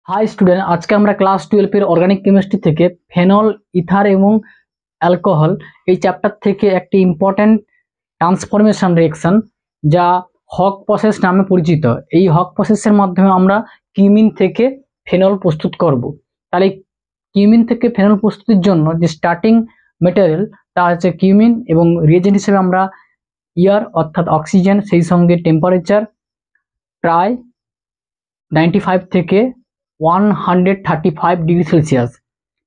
High student, আজকে আমরা class 12 এর অর্গানিক কেমিস্ট্রি থেকে ফেনল, ইথার এবং অ্যালকোহল এই চ্যাপ্টার থেকে একটি ইম্পর্ট্যান্ট ট্রান্সফরমেশন রিঅ্যাকশন যা হক প্রসেস নামে পরিচিত। এই হক প্রসেসের মাধ্যমে আমরা কিউমিন থেকে ফেনল প্রস্তুত করব। তাহলে কিউমিন থেকে ফেনল প্রস্তুতির জন্য যে স্টার্টিং ম্যাটেরিয়াল তা হচ্ছে কিউমিন, এবং রিয়েজেন্ট হিসেবে আমরা এয়ার অর্থাৎ অক্সিজেন, সেই সঙ্গে টেম্পারেচার প্রায় 95 থেকে 135 ডিগ্রি সেলসিয়াস।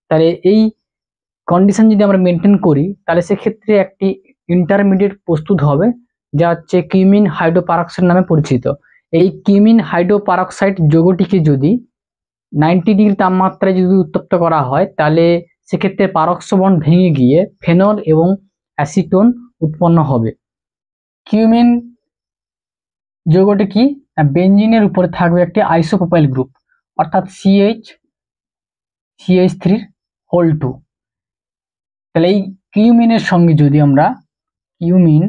তাহলে এই কন্ডিশন যদি আমরা মেনটেন করি তাহলে সেক্ষেত্রে একটি ইন্টারমিডিয়েট প্রস্তুত হবে, যা হচ্ছে কিউমিন হাইড্রোপারক্সাইড নামে পরিচিত। এই কিউমিন হাইড্রোপারক্সাইড যৌগটিকে যদি 90 ডিগ্রি তাপমাত্রায় যদি উত্তপ্ত করা হয় তাহলে সেক্ষেত্রে পারক্স বন্ড ভেঙে গিয়ে ফেনল এবং অ্যাসিটোন উৎপন্ন হবে। কিউমিন যৌগটি কি, বেঞ্জিনের উপরে থাকবে একটি আইসোপ্রোপাইল গ্রুপ অর্থাৎ CH3 তাহলে এই কিউমিনের সঙ্গে যদি আমরা কিউমিন,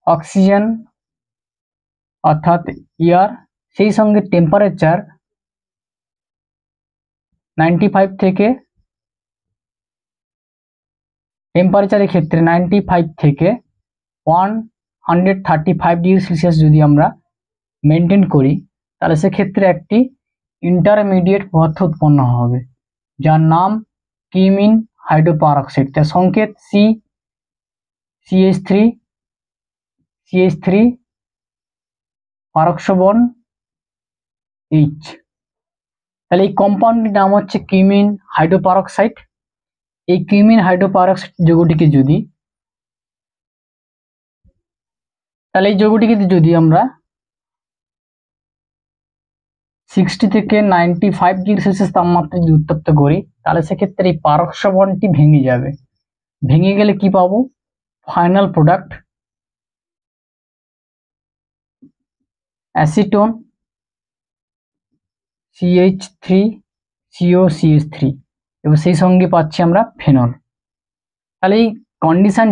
অক্সিজেন অর্থাৎ এয়ার, সেই সঙ্গে টেম্পারেচার 95 থেকে টেম্পারেচারের ক্ষেত্রে 95 থেকে 135 ডিগ্রি সেলসিয়াস যদি আমরা মেনটেন করি তাহলে সেক্ষেত্রে একটি ইন্টারমিডিয়েট পদার্থ উৎপন্ন হবে যার নাম কিউমিন হাইড্রোপারক্সাইড। তার সংকেত CH3 পারক্স বন্ড H। তাহলে এই কম্পাউন্ডটির নাম হচ্ছে কিউমিন হাইড্রোপারক্সাইড। এই কিউমিন হাইড্রোপারক্সাইড যৌগটিকে যদি আমরা 60 থেকে 95 ডিগ্রি সেলসিয়াস তাপমাত্রায় যদি উত্তপ্ত করি তাহলে সেক্ষেত্রে এই পারক্স বন্ডটি ভেঙে যাবে। ভেঙে গেলে কি পাবো? ফাইনাল প্রোডাক্ট অ্যাসিটোন CH3COCH3 এবং সেই সঙ্গে পাচ্ছি আমরা ফেনল। তাহলে এই কন্ডিশন